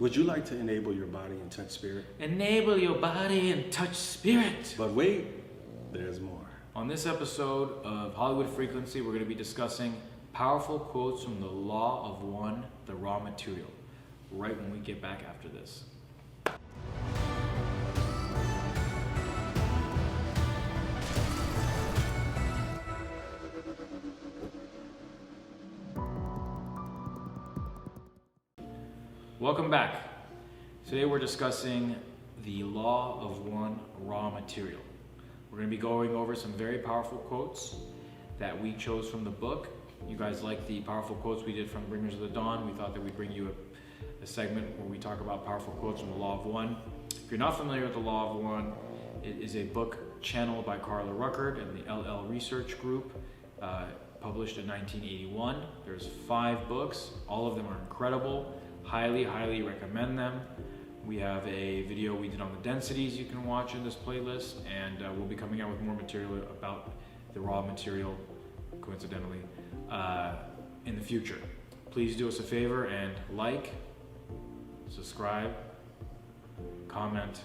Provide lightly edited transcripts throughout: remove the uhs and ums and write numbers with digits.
Would you like to enable your body and touch spirit? Enable your body and touch spirit. But wait, there's more. On this episode of Hollywood Frequency, we're going to be discussing powerful quotes from the Law of One, the Raw Material, right when we get back after this. Welcome back. Today we're discussing the Law of One, Raw Material. We're going to be going over some very powerful quotes that we chose from the book. You guys like the powerful quotes we did from Bringers of the Dawn. We thought that we'd bring you a segment where we talk about powerful quotes from the Law of One. If you're not familiar with the Law of One, it is a book channeled by Carla Ruckert and the LL Research Group, published in 1981. There's 5 books. All of them are incredible. Highly recommend them. We have a video we did on the densities you can watch in this playlist, and we'll be coming out with more material about the raw material, coincidentally, in the future. Please do us a favor and like, subscribe, comment,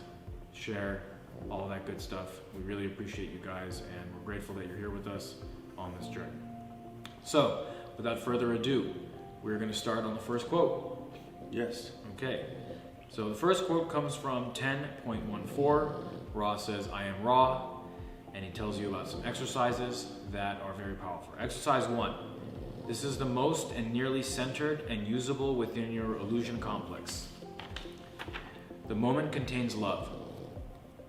share, all of that good stuff. We really appreciate you guys, and we're grateful that you're here with us on this journey. So, without further ado, we're going to start on the first quote. Yes. Okay, so the first quote comes from 10.14. Ra says, "I am Ra," and he tells you about some exercises that are very powerful. Exercise 1. This is the most and nearly centered and usable within your illusion complex. The moment contains love.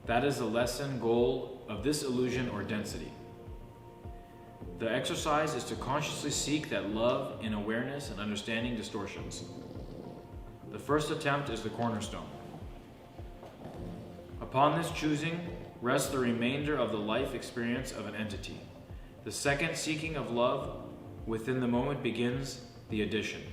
That is the lesson goal of this illusion or density. The exercise is to consciously seek that love in awareness and understanding distortions. The first attempt is the cornerstone. Upon this choosing rests the remainder of the life experience of an entity. The second seeking of love within the moment begins the addition.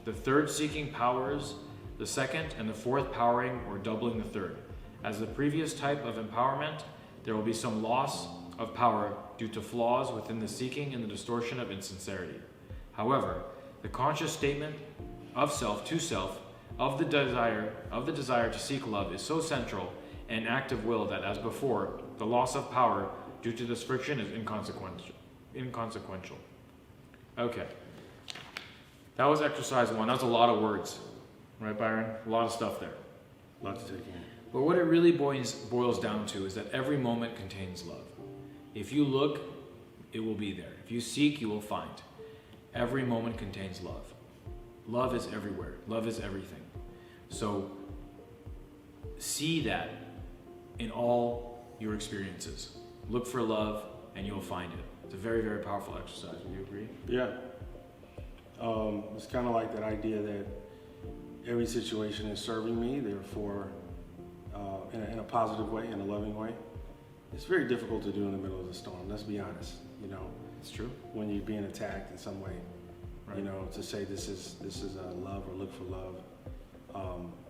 The third seeking powers the second, and the fourth powering or doubling the third. As the previous type of empowerment, there will be some loss of power due to flaws within the seeking and the distortion of insincerity. However, the conscious statement of self to self of the desire to seek love is so central and act of will that, as before, the loss of power due to this friction is inconsequential. Okay, that was exercise 1. That was a lot of words, right, Byron? A lot of stuff there. A lot to take in. But what it really boils down to is that every moment contains love. If you look, it will be there. If you seek, you will find. Every moment contains love. Love is everywhere. Love is everything. So see that in all your experiences. Look for love and you'll find it. It's a very powerful exercise. Would you agree? Yeah. It's kind of like that idea that every situation is serving me, therefore, in a positive way, in a loving way. It's very difficult to do in the middle of the storm. Let's be honest. You know, it's true. When you're being attacked in some way. Right. You know, to say this is love or look for love.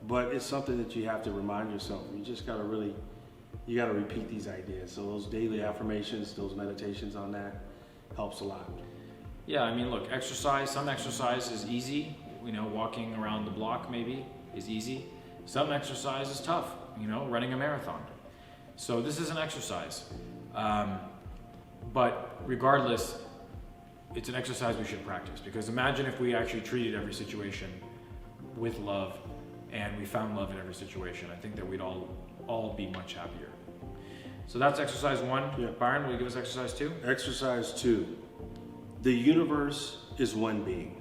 But it's something that you have to remind yourself. You just gotta repeat these ideas. So those daily affirmations, those meditations on that helps a lot. Yeah, I mean, look, some exercise is easy. You know, walking around the block maybe is easy. Some exercise is tough, you know, running a marathon. So this is an exercise. But regardless, it's an exercise we should practice, because imagine if we actually treated every situation with love and we found love in every situation. I think that we'd all be much happier. So that's exercise 1. Yeah. Byron, will you give us exercise 2? Exercise 2. The universe is one being.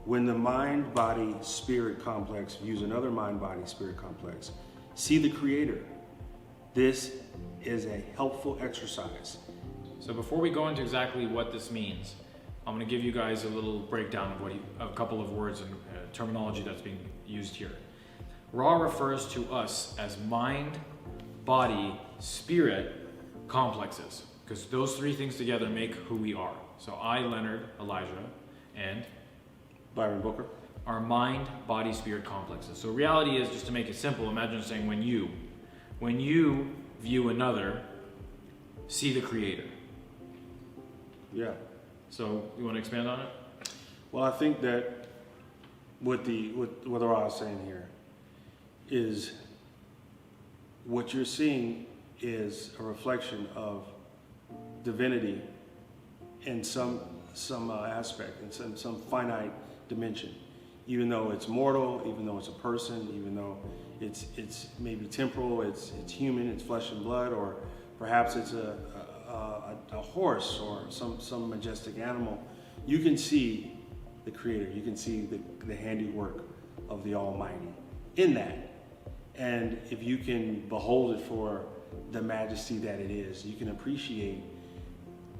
When the mind-body-spirit complex views another mind-body-spirit complex, see the creator. This is a helpful exercise. So before we go into exactly what this means, I'm going to give you guys a little breakdown of a couple of words and terminology that's being used here. Ra refers to us as mind, body, spirit complexes, because those 3 things together make who we are. So I, Leonard, Elijah, and Byron Booker are mind, body, spirit complexes. So reality is, just to make it simple, imagine saying when you view another, see the creator. Yeah. So you want to expand on it? Well, I think that what I was saying here is what you're seeing is a reflection of divinity in some aspect, in some finite dimension. Even though it's mortal, even though it's a person, even though it's maybe temporal, it's human, it's flesh and blood, or perhaps it's a horse or some majestic animal, you can see the Creator, you can see the handiwork of the Almighty in that. And if you can behold it for the majesty that it is, you can appreciate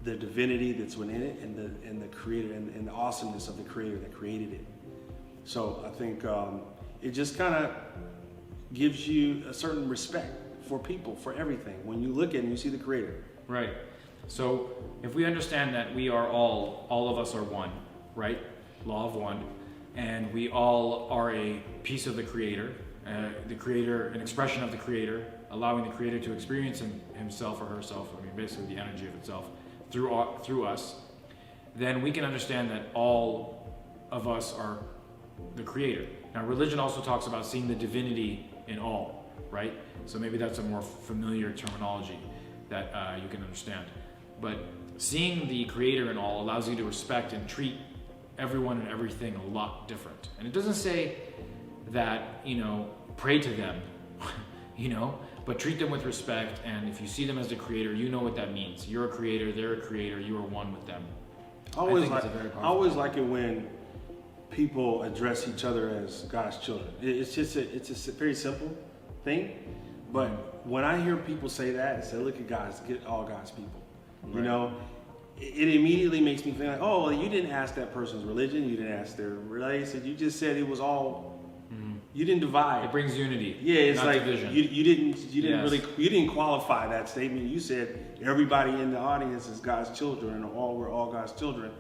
the divinity that's within it and the Creator and the awesomeness of the Creator that created it. So I think it just kind of gives you a certain respect for people, for everything. When you look at it and you see the Creator. Right. So if we understand that we are all of us are one, right? Law of one, and we all are a piece of the Creator, an expression of the Creator, allowing the Creator to experience himself or herself, I mean basically the energy of itself, through us, then we can understand that all of us are the Creator. Now religion also talks about seeing the divinity in all, right? So maybe that's a more familiar terminology that you can understand. But seeing the Creator in all allows you to respect and treat everyone and everything a lot different. And it doesn't say that, pray to them, but treat them with respect. And if you see them as the Creator, you know what that means. You're a creator, they're a creator, you are one with them. I always like it when people address each other as God's children. It's a very simple thing, but when I hear people say that and say, look at all God's people, Right. It immediately makes me think like, oh, well, you didn't ask that person's religion, you didn't ask their race, you just said it was all. You didn't divide. It brings unity. Yeah, it's not like division. you didn't Yes. you didn't qualify that statement. You said everybody in the audience is God's children, and we're all God's children,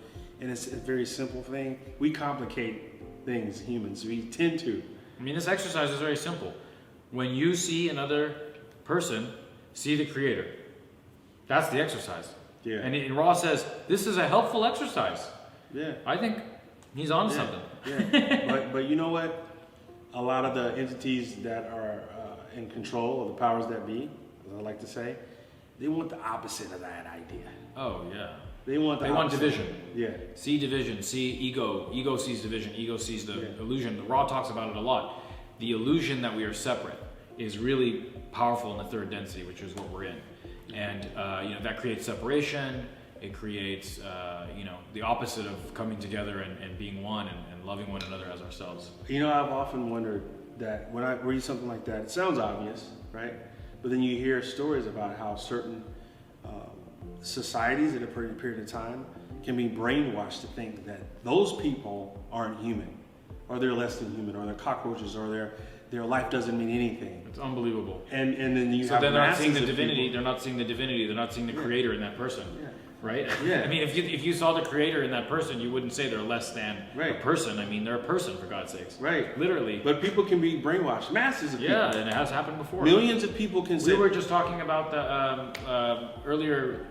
and it's a very simple thing. We complicate things, humans. We tend to. I mean, this exercise is very simple. When you see another person, see the Creator. That's the exercise. Yeah. And Ra says, this is a helpful exercise. Yeah. I think he's on to Yeah. something. Yeah. but you know what? A lot of the entities that are in control of the powers that be, as I like to say, they want the opposite of that idea. Oh, yeah. They want division. Yeah. See division, see ego. Ego sees division, ego sees the illusion. The Ra talks about it a lot. The illusion that we are separate is really powerful in the third density, which is what we're in. And that creates separation. It creates the opposite of coming together and being one and loving one another as ourselves. I've often wondered that when I read something like that, it sounds obvious, right? But then you hear stories about how certain societies at a period of time can be brainwashed to think that those people aren't human, or they're less than human, or they're cockroaches, or their life doesn't mean anything. It's unbelievable. And then you So have they're not seeing the masses of divinity. people. They're not seeing the divinity. They're not seeing the Creator in that person. Yeah. Right? Yeah. I mean, if you saw the Creator in that person, you wouldn't say they're less than Right. a person. I mean, they're a person, for God's sakes. Right. Literally. But people can be brainwashed. Masses of Yeah, people. and it has happened before. Millions of people can We say. were just talking about the earlier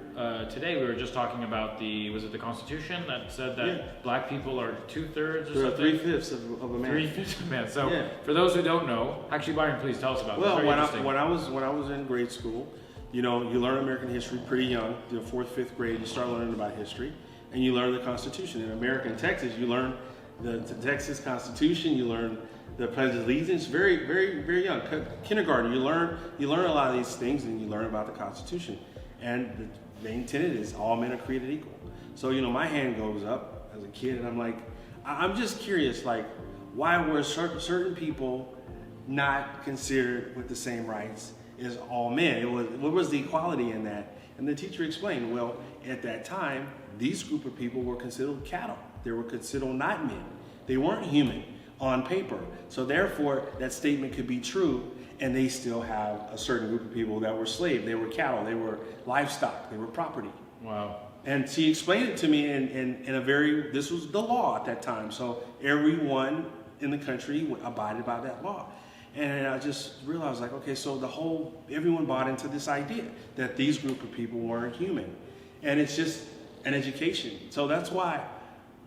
today. We were just talking about was it the Constitution that said that black people are 2/3 or There something? are 3/5 of a man. 3/5 of a man. So Yeah. for those who don't know, actually, Byron, please tell us about Well, this. Very interesting. when I was in grade school, you learn American history pretty young. 4th, 5th grade, you start learning about history, and you learn the Constitution. In America and Texas, you learn the Texas Constitution. You learn the Pledge of Allegiance. Very, very, very young. Kindergarten, you learn a lot of these things, and you learn about the Constitution. And the main tenet is all men are created equal. So my hand goes up as a kid, and I'm like, I'm just curious, like, why were certain people not considered with the same rights as all men? What was the equality in that? And the teacher explained, well, at that time, these group of people were considered cattle. They were considered not men. They weren't human on paper. So therefore, that statement could be true, and they still have a certain group of people that were slaves. They were cattle. They were livestock. They were property. Wow. And she explained it to me in a very, this was the law at that time. So everyone in the country abided by that law. And I just realized, like, okay, so everyone bought into this idea that these group of people weren't human. And it's just an education. So that's why,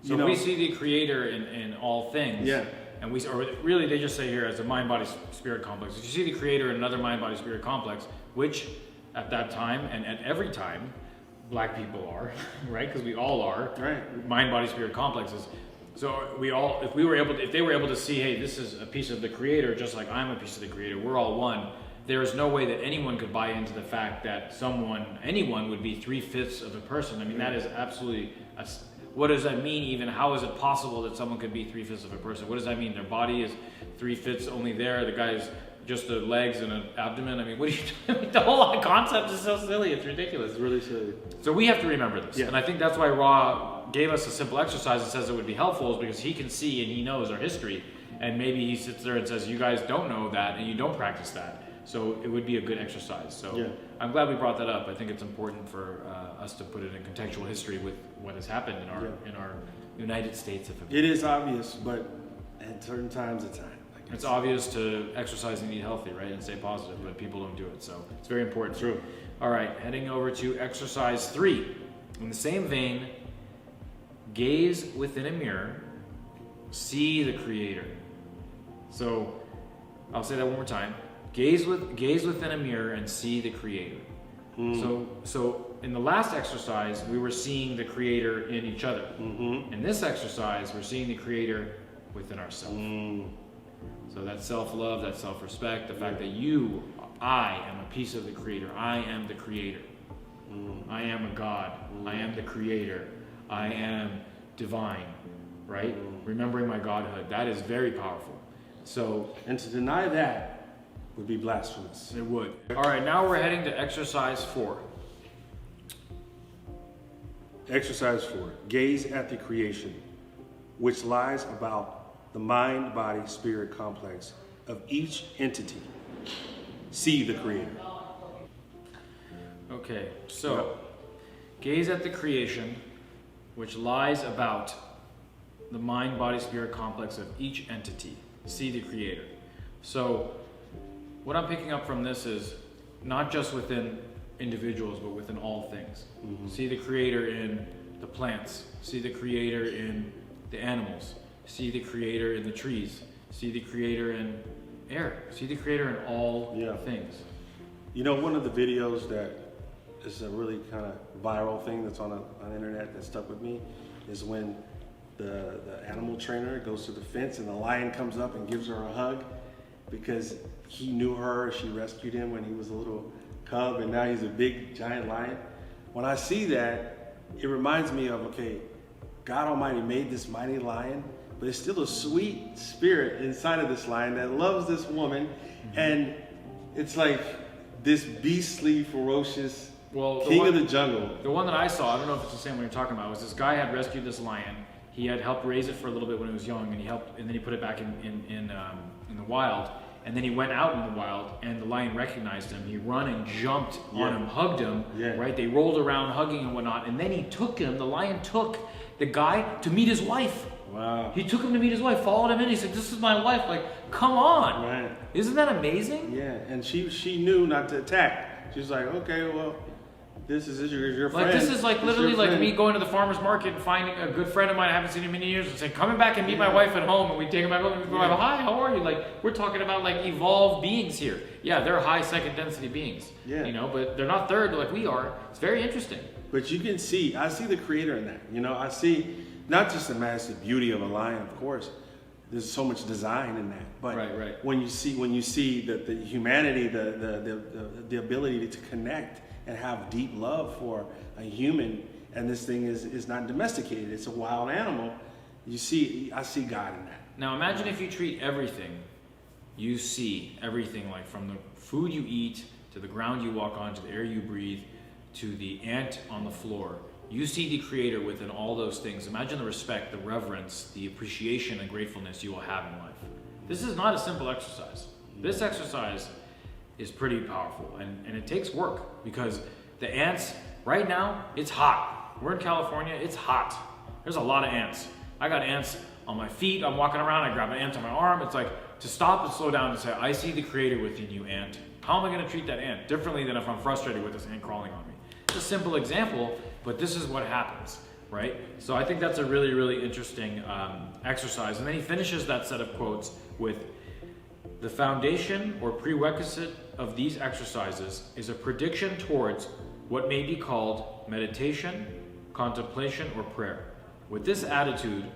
So if we see the Creator in all things, Yeah. and or really they just say here as a mind-body-spirit complex. If you see the creator in another mind-body-spirit complex, which at that time and at every time, black people are, right? Because we all are, right? Mind-body-spirit complexes. So if they were able to see, hey, this is a piece of the creator, just like I'm a piece of the creator, we're all one. There is no way that anyone could buy into the fact that anyone would be 3/5 of a person. I mean, that is absolutely, what does that mean even? How is it possible that someone could be 3/5 of a person? What does that mean? Their body is 3/5 only there. The guy's just the legs and an abdomen. I mean, what do you, the whole concept is so silly. It's ridiculous. It's really silly. So we have to remember this. Yeah. And I think that's why Ra gave us a simple exercise that says it would be helpful, is because he can see and he knows our history. And maybe he sits there and says, you guys don't know that and you don't practice that. So it would be a good exercise. So yeah. I'm glad we brought that up. I think it's important for us to put it in contextual history with what has happened in our United States of America. It is obvious, but at certain times it's not. It's obvious to exercise and eat healthy, right, and stay positive, but people don't do it. So it's very important. True. All right, heading over to exercise 3. In the same vein, gaze within a mirror, see the creator. So I'll say that one more time. Gaze within a mirror and see the creator. So in the last exercise, we were seeing the creator in each other. Mm-hmm. In this exercise, we're seeing the creator within ourselves. So that self-love, that self-respect, the fact that I am a piece of the creator. I am the creator. I am a God. I am the creator. I am divine, right? Remembering my godhood. That is very powerful. So, and to deny that would be blasphemous. It would. All right, now we're heading to exercise 4. Exercise 4. Gaze at the creation, which lies about the mind-body-spirit complex of each entity. See the creator. Okay, so gaze at the creation, which lies about the mind-body-spirit complex of each entity. See the creator. So what I'm picking up from this is not just within individuals, but within all things. Mm-hmm. See the creator in the plants. See the creator in the animals. See the creator in the trees. See the creator in air. See the creator in all things. You know, one of the videos that is a really kind of viral thing that's on the internet that stuck with me is when the animal trainer goes to the fence and the lion comes up and gives her a hug because he knew her. She rescued him when he was a little cub and now he's a big giant lion. When I see that, it reminds me of, okay, God Almighty made this mighty lion, but there's still a sweet spirit inside of this lion that loves this woman. And it's like this beastly, ferocious king of the jungle. The one that I saw, I don't know if it's the same one you're talking about, was this guy had rescued this lion. He had helped raise it for a little bit when it was young, and then he put it back in the wild. And then he went out in the wild, and the lion recognized him. He ran and jumped on him, hugged him, right? They rolled around hugging and whatnot. And then the lion took the guy to meet his wife. Wow. He took him to meet his wife, followed him in. He said, "This is my wife." Like, come on. Right. Isn't that amazing? Yeah, and she knew not to attack. She's like, okay, well, this is your friend. Like, this is like literally like me going to the farmer's market and finding a good friend of mine I haven't seen in many years and saying, coming back and meet my wife at home, and we take him back home and we go, hi, how are you? Like, we're talking about like evolved beings here. Yeah, they're high second density beings. Yeah. You know, but they're not third like we are. It's very interesting. But you can see, I see the creator in that. You know, I see not just the massive beauty of a lion, of course. There's so much design in that. But right. when you see the humanity, the ability to connect and have deep love for a human, and this thing is not domesticated, it's a wild animal, I see God in that. Now imagine if you treat everything, you see everything, like from the food you eat, to the ground you walk on, to the air you breathe, to the ant on the floor. You see the creator within all those things. Imagine the respect, the reverence, the appreciation and gratefulness you will have in life. This is not a simple exercise. This exercise is pretty powerful, and it takes work, because the ants, right now, it's hot. We're in California, it's hot. There's a lot of ants. I got ants on my feet, I'm walking around, I grab an ant on my arm. It's like, to stop and slow down and say, I see the creator within you, ant. How am I gonna treat that ant differently than if I'm frustrated with this ant crawling on me? It's a simple example, but this is what happens. right? So I think that's a really, really interesting exercise. And then he finishes that set of quotes with, the foundation or prerequisite of these exercises is a prediction towards what may be called meditation, contemplation, or prayer. With this attitude,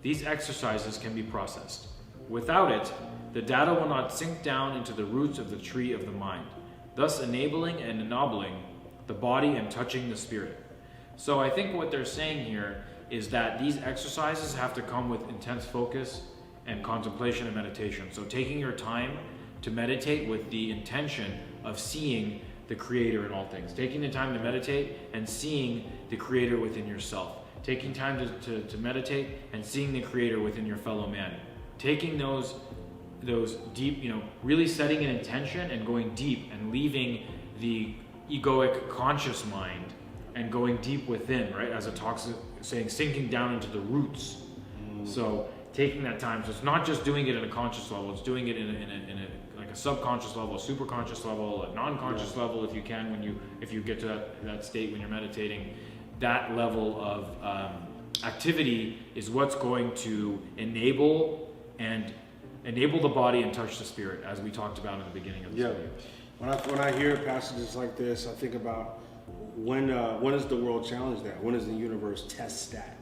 these exercises can be processed. Without it, the data will not sink down into the roots of the tree of the mind, thus enabling and ennobling the body and touching the spirit. So I think what they're saying here is that these exercises have to come with intense focus and contemplation and meditation. So taking your time to meditate with the intention of seeing the Creator in all things. Taking the time to meditate and seeing the Creator within yourself. Taking time to meditate and seeing the Creator within your fellow man. Taking those deep, really setting an intention and going deep and leaving the egoic conscious mind and going deep within, right? As it talks, saying sinking down into the roots. So taking that time, so it's not just doing it at a conscious level, it's doing it in a like a subconscious level, a superconscious level, a non-conscious level if you can, if you get to that state when you're meditating. That level of activity is what's going to enable the body and touch the spirit, as we talked about in the beginning of this video. When I hear passages like this, I think about when does the world challenge that? When does the universe test that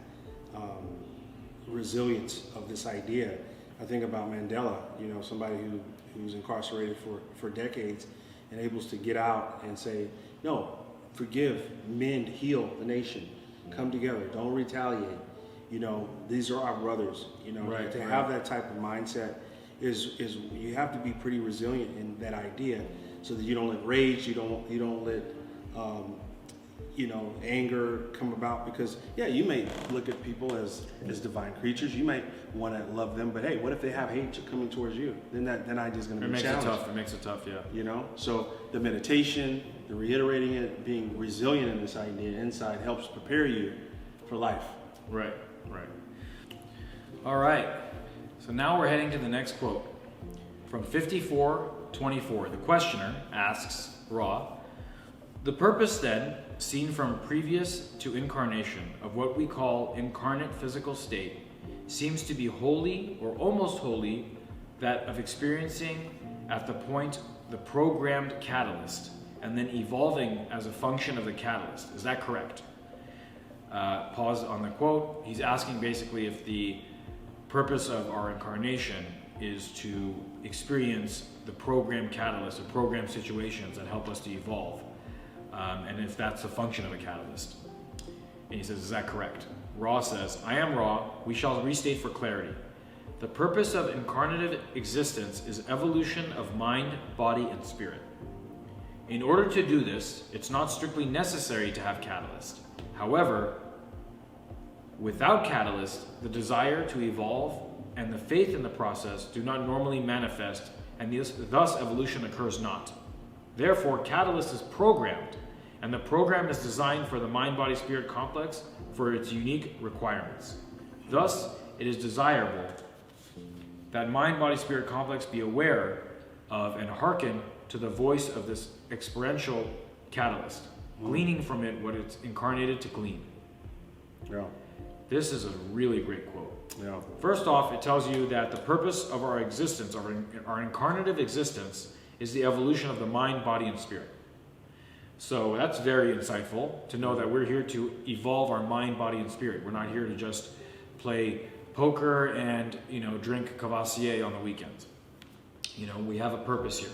resilience of this idea? I think about Mandela, somebody who was incarcerated for decades and able to get out and say, no, forgive, mend, heal the nation, come together, don't retaliate. These are our brothers. Have that type of mindset is you have to be pretty resilient in that idea, so that you don't let rage, you don't let anger come about, because you may look at people as divine creatures. You might want to love them, but hey, what if they have hate coming towards you? Then that idea is going to be challenged. It makes it tough. So the meditation, the reiterating it, being resilient in this idea inside helps prepare you for life. Right. All right. So now we're heading to the next quote from 54:24. The questioner asks Ra, the purpose then, seen from previous to incarnation, of what we call incarnate physical state, seems to be wholly or almost wholly that of experiencing at the point the programmed catalyst and then evolving as a function of the catalyst. Is that correct? Pause on the quote. He's asking basically if the purpose of our incarnation is to experience the programmed catalyst or programmed situations that help us to evolve. And if that's a function of a catalyst. And he says, is that correct? Ra says, I am Ra. We shall restate for clarity. The purpose of incarnative existence is evolution of mind, body, and spirit. In order to do this, it's not strictly necessary to have catalyst. However, without catalyst, the desire to evolve and the faith in the process do not normally manifest, and thus evolution occurs not. Therefore, catalyst is programmed, and the program is designed for the mind-body-spirit complex for its unique requirements. Thus, it is desirable that mind-body-spirit complex be aware of and hearken to the voice of this experiential catalyst, gleaning from it what it's incarnated to glean. Yeah. This is a really great quote. Yeah. First off, it tells you that the purpose of our existence, our incarnative existence, is the evolution of the mind, body, and spirit. So that's very insightful to know that we're here to evolve our mind, body, and spirit. We're not here to just play poker and drink Cavassier on the weekends. We have a purpose here.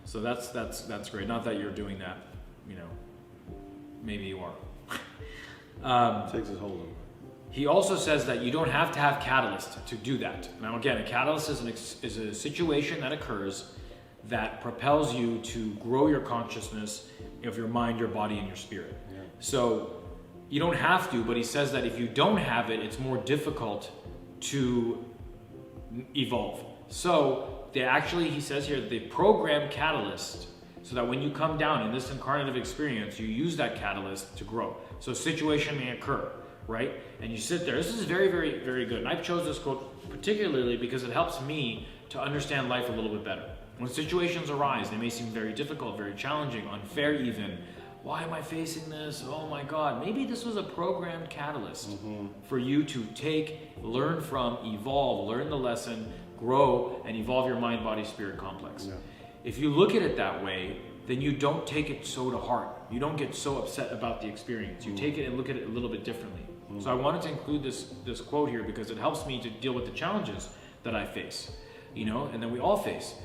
So that's great. Not that you're doing that. Maybe you are. Takes his hold on. He also says that you don't have to have catalyst to do that. Now again, a catalyst is a situation that occurs that propels you to grow your consciousness of your mind, your body, and your spirit. Yeah. So you don't have to, but he says that if you don't have it, it's more difficult to evolve. So he says here that they program catalyst so that when you come down in this incarnative experience, you use that catalyst to grow. So a situation may occur, right? And you sit there. This is very, very, very good. And I chose this quote particularly because it helps me to understand life a little bit better. When situations arise, they may seem very difficult, very challenging, unfair even, why am I facing this? Oh my God. Maybe this was a programmed catalyst for you to learn from, evolve, learn the lesson, grow, and evolve your mind, body, spirit complex. Yeah. If you look at it that way, then you don't take it so to heart. You don't get so upset about the experience. You take it and look at it a little bit differently. So I wanted to include this quote here because it helps me to deal with the challenges that I face, and then we all face,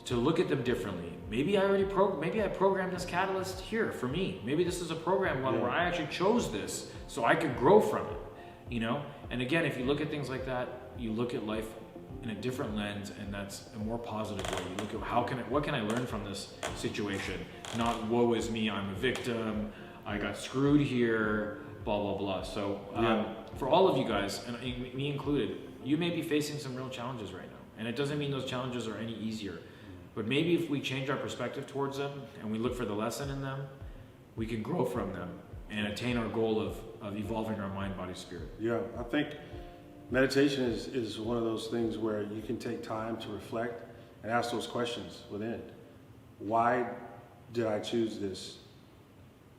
to look at them differently. Maybe I programmed this catalyst here for me. Maybe this is a program where I actually chose this so I could grow from it, And again, if you look at things like that, you look at life in a different lens, and that's a more positive way. You look at what can I learn from this situation? Not woe is me, I'm a victim, I got screwed here, blah blah blah. So for all of you guys, and me included, you may be facing some real challenges right now, and it doesn't mean those challenges are any easier. But maybe if we change our perspective towards them and we look for the lesson in them, we can grow from them and attain our goal of evolving our mind, body, spirit. Yeah, I think meditation is one of those things where you can take time to reflect and ask those questions within it. Why did I choose this?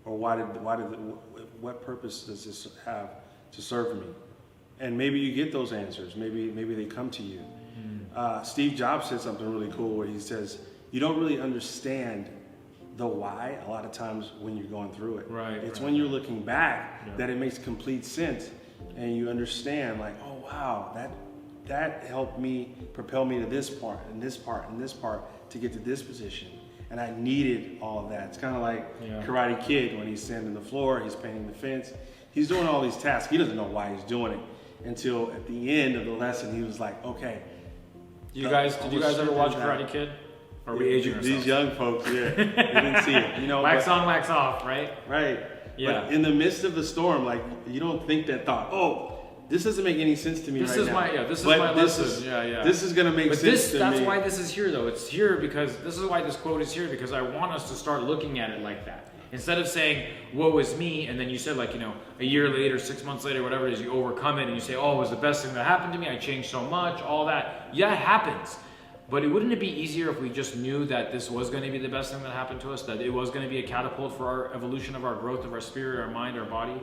Or what purpose does this have to serve me? And maybe you get those answers. Maybe they come to you. Steve Jobs said something really cool where he says, you don't really understand the why a lot of times when you're going through it. Right. It's when you're looking back that it makes complete sense, and you understand, like, oh wow, that helped me propel me to this part and this part and this part to get to this position. And I needed all of that. It's kind of like Karate Kid when he's sanding the floor, he's painting the fence, he's doing all these tasks. He doesn't know why he's doing it until at the end of the lesson he was like, okay. Did you guys ever watch Karate Kid? Or are we aging ourselves? These young folks, we didn't see it. Wax on, wax off, right? Right. Yeah. But in the midst of the storm, like, you don't think that thought, oh, this doesn't make any sense to me this right is now. This is my lesson. This is going to make sense to me. That's why this is here, though. It's here because this is why this quote is here, because I want us to start looking at it like that. Instead of saying, woe is me, and then you said, like, a year later, 6 months later, whatever it is, you overcome it and you say, oh, it was the best thing that happened to me. I changed so much, all that. Yeah, it happens. But wouldn't it be easier if we just knew that this was going to be the best thing that happened to us, that it was going to be a catapult for our evolution of our growth of our spirit, our mind, our body?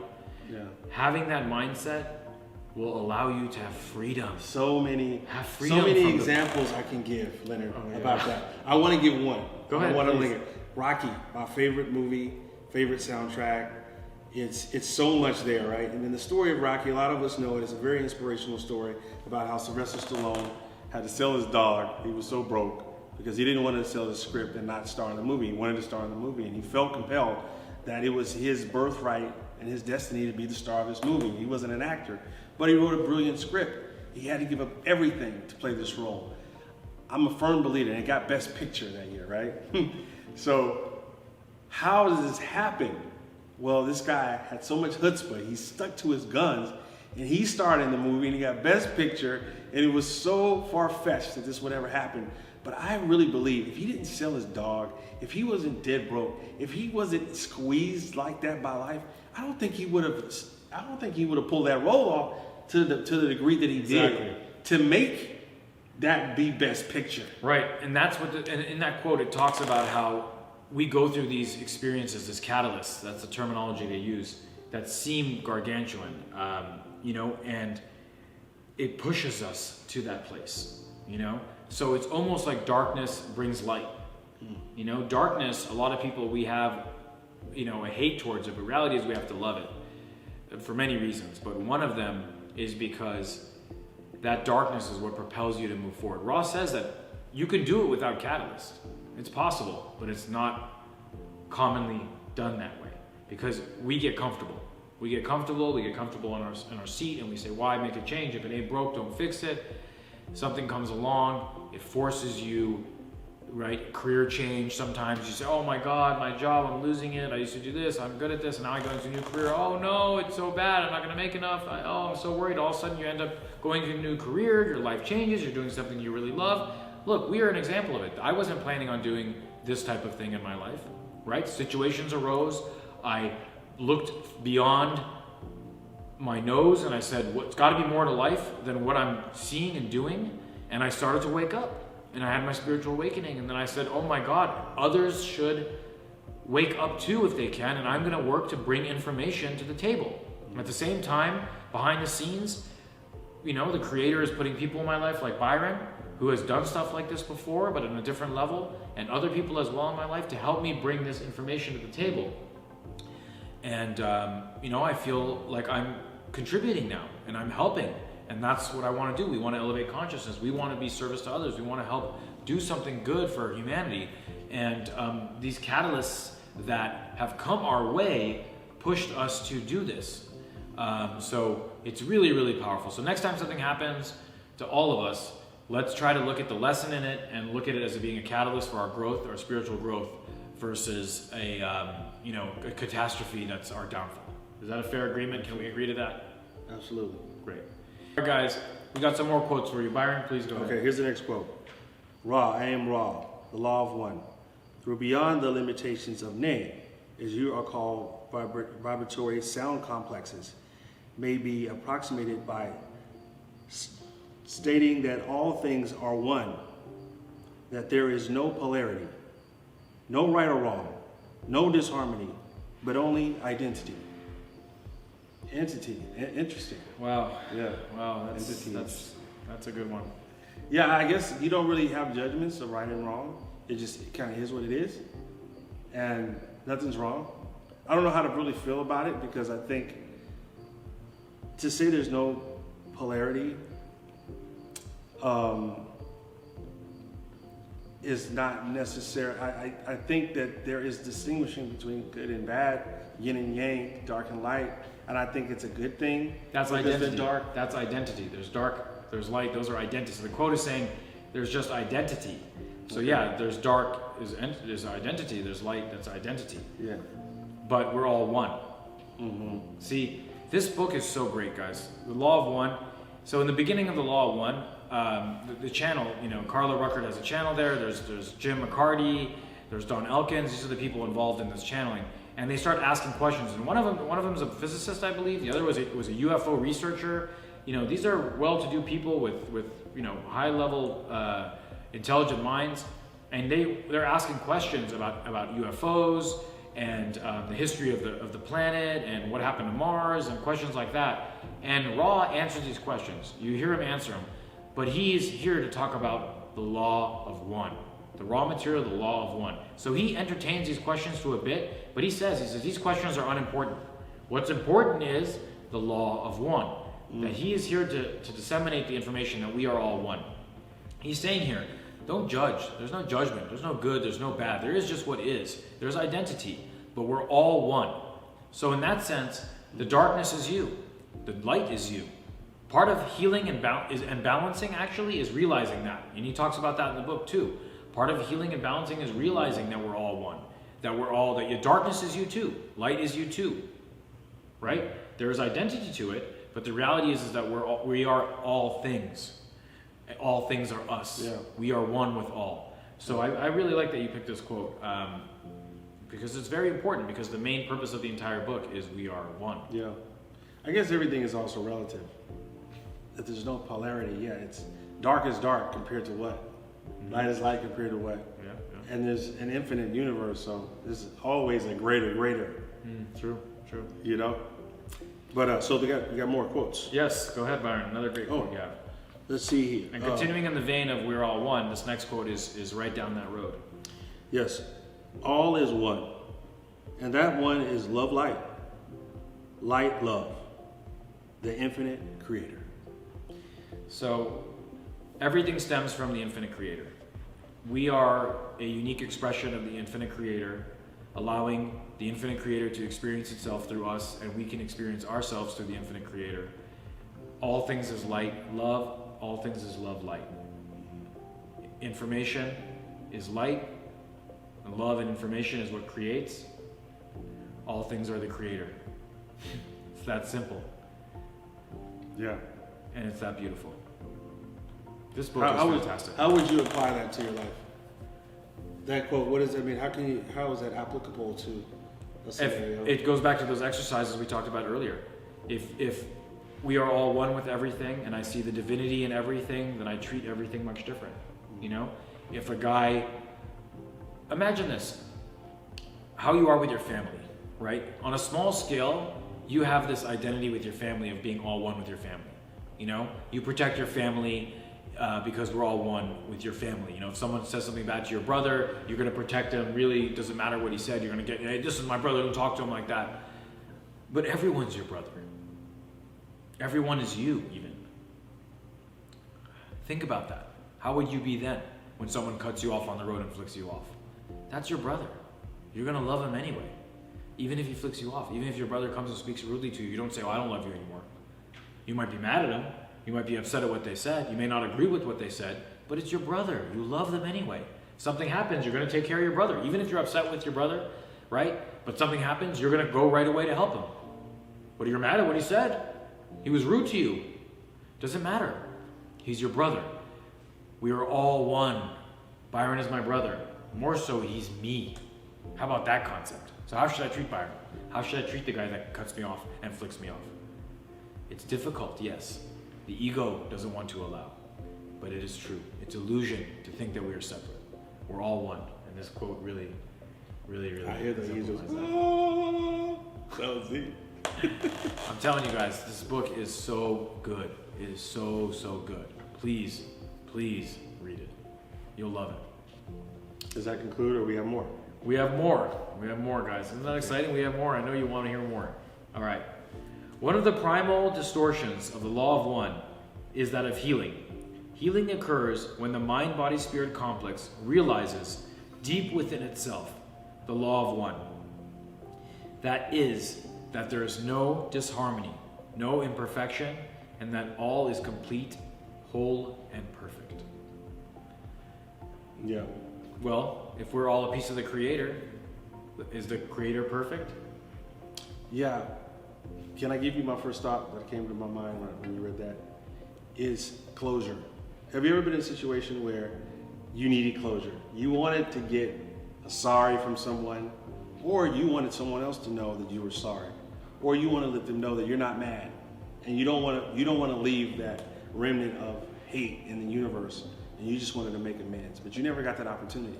Yeah. Having that mindset will allow you to have freedom. So many from examples I can give, Leonard, about that. I want to give one. Go ahead. I want to link it. Rocky, my favorite movie, favorite soundtrack. It's so much there, right? And then the story of Rocky, a lot of us know it. It's a very inspirational story about how Sylvester Stallone had to sell his dog. He was so broke because he didn't want to sell the script and not star in the movie. He wanted to star in the movie, and he felt compelled that it was his birthright and his destiny to be the star of this movie. He wasn't an actor, but he wrote a brilliant script. He had to give up everything to play this role. I'm a firm believer, and it got Best Picture that year, right? So how does this happen? Well, this guy had so much chutzpah, he stuck to his guns, and he starred in the movie, and he got Best Picture, and it was so far-fetched that this would ever happen. But I really believe if he didn't sell his dog, if he wasn't dead broke, if he wasn't squeezed like that by life, I don't think he would have pulled that role off to the degree that he did to make that be Best Picture. Right, and that's what and in that quote it talks about how we go through these experiences as catalysts. That's the terminology they use that seem gargantuan, and it pushes us to that place, So it's almost like darkness brings light. Darkness, a lot of people, we have, a hate towards it, but reality is we have to love it for many reasons. But one of them is because that darkness is what propels you to move forward. Ross says that you can do it without catalyst. It's possible, but it's not commonly done that way because we get comfortable. We get comfortable in our seat, and we say, why make a change? If it ain't broke, don't fix it. Something comes along, it forces you, right? Career change. Sometimes you say, oh my God, my job, I'm losing it. I used to do this, I'm good at this, and now I go into a new career. Oh no, it's so bad, I'm not gonna make enough. I'm so worried. All of a sudden you end up going to a new career, your life changes, you're doing something you really love. Look, we are an example of it. I wasn't planning on doing this type of thing in my life, right? Situations arose. I looked beyond my nose and I said, what's got to be more to life than what I'm seeing and doing? And I started to wake up and I had my spiritual awakening. And then I said, oh my God, others should wake up to if they can, and I'm going to work to bring information to the table. At the same time, behind the scenes, the Creator is putting people in my life like Byron, who has done stuff like this before, but on a different level, and other people as well in my life to help me bring this information to the table. And, I feel like I'm contributing now, and I'm helping. And that's what I want to do. We want to elevate consciousness. We want to be service to others. We want to help do something good for humanity. And these catalysts that have come our way pushed us to do this. So it's really, really powerful. So next time something happens to all of us, let's try to look at the lesson in it and look at it as being a catalyst for our growth, our spiritual growth, versus a catastrophe that's our downfall. Is that a fair agreement? Can we agree to that? Absolutely. Great. All right, guys, we got some more quotes for you. Byron, please go ahead. Okay, here's the next quote. Ra, I am Ra, the law of one. Through beyond the limitations of name, as you are called vibratory sound complexes, may be approximated by stating that all things are one, that there is no polarity, no right or wrong, no disharmony, but only identity. Entity. Interesting. Wow. Yeah. Wow. That's a good one. Yeah, I guess you don't really have judgments of right and wrong. It kind of is what it is, and nothing's wrong. I don't know how to really feel about it, because I think to say there's no polarity is not necessary. I think that there is distinguishing between good and bad, yin and yang, dark and light, and I think it's a good thing. That's identity. That's identity. There's dark, there's light. Those are identities. So the quote is saying there's just identity. So yeah, there's dark is identity. There's light. That's identity. Yeah. But we're all one. Mm-hmm. See, this book is so great, guys. The Law of One. So in the beginning of the Law of One, the channel, Carla Ruckert has a channel there. There's Jim McCarty. There's Don Elkins. These are the people involved in this channeling. And they start asking questions. And one of them is a physicist, I believe. The other was a UFO researcher. These are well-to-do people with high-level intelligent minds, and they're asking questions about UFOs and the history of the planet and what happened to Mars and questions like that. And Ra answers these questions. You hear him answer them, but he's here to talk about the law of one. The raw material, the law of one. So he entertains these questions to a bit, but he says these questions are unimportant. What's important is the law of one. That he is here to disseminate the information that we are all one. He's saying here, don't judge. There's no judgment. There's no good. There's no bad. There is just what is. There's identity, but we're all one. So in that sense, the darkness is you. The light is you. Part of healing and balancing actually is realizing that. And he talks about that in the book too. Part of healing and balancing is realizing that we're all one. That your darkness is you too. Light is you too. Right? There is identity to it, but the reality is that we are all things. All things are us. Yeah. We are one with all. So I really like that you picked this quote because it's very important, because the main purpose of the entire book is we are one. Yeah. I guess everything is also relative. If there's no polarity, it's dark is dark compared to what? Mm-hmm. Light is light compared to what? Yeah. And there's an infinite universe, so there's always a greater. True. But so we got more quotes. Yes, go ahead, Byron. Another great quote you have. Let's see here. And continuing in the vein of we're all one, this next quote is right down that road. Yes. All is one. And that one is love light. Light love. The infinite creator. So everything stems from the infinite creator. We are a unique expression of the infinite creator, allowing the infinite creator to experience itself through us, and we can experience ourselves through the infinite creator. All things is light, love. All things is love, light. Information is light, and love and information is what creates. All things are the creator. It's that simple. Yeah. And it's that beautiful. This book is fantastic. How would you apply that to your life? That quote, what does that mean? How is that applicable to a scenario? It goes back to those exercises we talked about earlier. If we are all one with everything, and I see the divinity in everything, then I treat everything much different. If a guy, imagine this, how you are with your family, right? On a small scale, you have this identity with your family of being all one with your family. You know, you protect your family because we're all one with your family. You know, if someone says something bad to your brother, you're going to protect him. Really, it doesn't matter what he said. You're going to get, hey, this is my brother, don't talk to him like that. But everyone's your brother. Everyone is you, even. Think about that. How would you be then when someone cuts you off on the road and flicks you off? That's your brother. You're going to love him anyway. Even if he flicks you off, even if your brother comes and speaks rudely to you, you don't say, oh, I don't love you anymore. You might be mad at him. You might be upset at what they said. You may not agree with what they said, but it's your brother. You love them anyway. Something happens, you're going to take care of your brother. Even if you're upset with your brother, right? But something happens, you're going to go right away to help him. What are you mad at what he said? He was rude to you. Doesn't matter. He's your brother. We are all one. Byron is my brother. More so, he's me. How about that concept? So how should I treat Byron? How should I treat the guy that cuts me off and flicks me off? It's difficult, yes. The ego doesn't want to allow, but it is true. It's illusion to think that we are separate. We're all one. And this quote really I hear the ego. That was it. I'm telling you guys, this book is so good. It is so good. Please read it. You'll love it. Does that conclude, or we have more? We have more. We have more, guys. Isn't that exciting? We have more. I know you want to hear more. All right. One of the primal distortions of the law of one is that of healing. Healing occurs when the mind-body-spirit complex realizes deep within itself the law of one. That is, that there is no disharmony, no imperfection, and that all is complete, whole, and perfect. Yeah. Well, if we're all a piece of the Creator, is the Creator perfect? Yeah. Can I give you my first thought that came to my mind when you read that? Is closure. Have you ever been in a situation where you needed closure? You wanted to get a sorry from someone, or you wanted someone else to know that you were sorry, or you want to let them know that you're not mad, and you don't want to leave that remnant of hate in the universe, and you just wanted to make amends, but you never got that opportunity.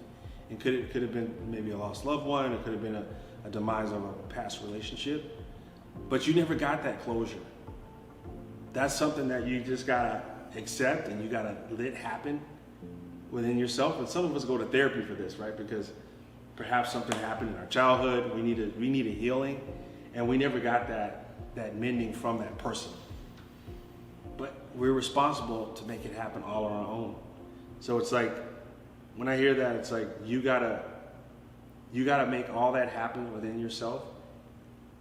It could have been maybe a lost loved one, it could have been a demise of a past relationship. But you never got that closure. That's something that you just gotta accept, and you gotta let it happen within yourself. And some of us go to therapy for this, right? Because perhaps something happened in our childhood. We need a healing, and we never got that mending from that person. But we're responsible to make it happen all on our own. So it's like, when I hear that, it's like you gotta make all that happen within yourself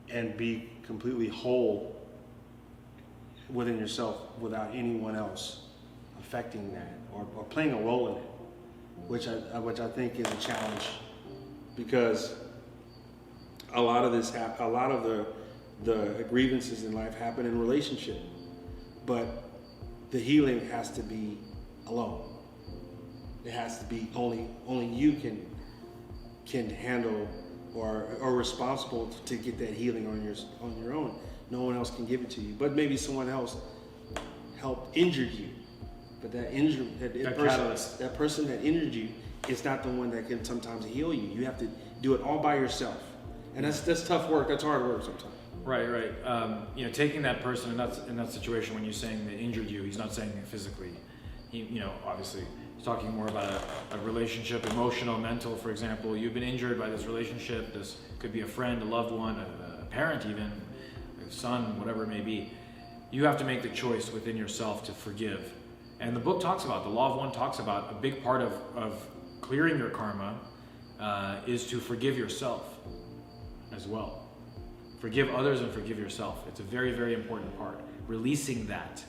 and be completely whole within yourself without anyone else affecting that or playing a role in it, which I think is a challenge, because a lot of the grievances in life happen in relationship, but the healing has to be alone. It has to be only you can handle or responsible to get that healing on your own. No one else can give it to you, but maybe someone else helped injure you. But that person that injured you is not the one that can sometimes heal you. You have to do it all by yourself, and that's tough work. That's hard work sometimes. Right. Taking that person in that situation, when you're saying they injured you, he's not saying it physically. Obviously, he's talking more about a relationship, emotional, mental. For example, you've been injured by this relationship. This could be a friend, a loved one, a parent, even a son, whatever it may be. You have to make the choice within yourself to forgive. And the book talks about, the Law of One talks about, a big part of clearing your karma is to forgive yourself as well. Forgive others and forgive yourself. It's a very, very important part. Releasing that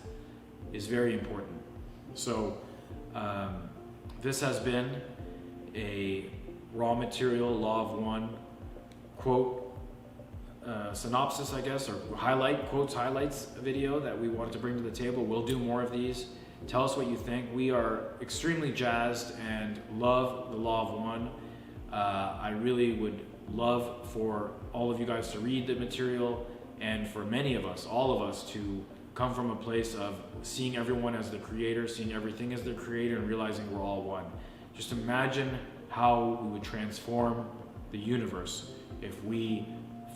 is very important. So this has been a raw material Law of One quote synopsis, I guess, or highlights video that we wanted to bring to the table. We'll do more of these. Tell us what you think. We are extremely jazzed and love the Law of One. I really would love for all of you guys to read the material, and for many of us, all of us, to come from a place of seeing everyone as the creator, seeing everything as the creator, and realizing we're all one. Just imagine how we would transform the universe if we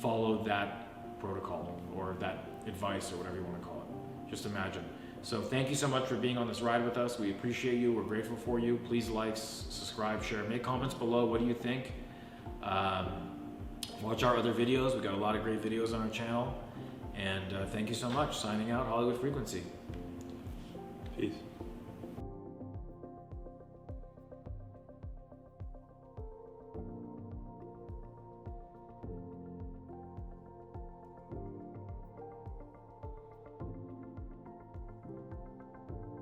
followed that protocol or that advice or whatever you want to call it. Just imagine. So thank you so much for being on this ride with us. We appreciate you. We're grateful for you. Please like, subscribe, share, make comments below. What do you think? Watch our other videos. We've got a lot of great videos on our channel. And thank you so much. Signing out, Hollywood Frequency. Peace.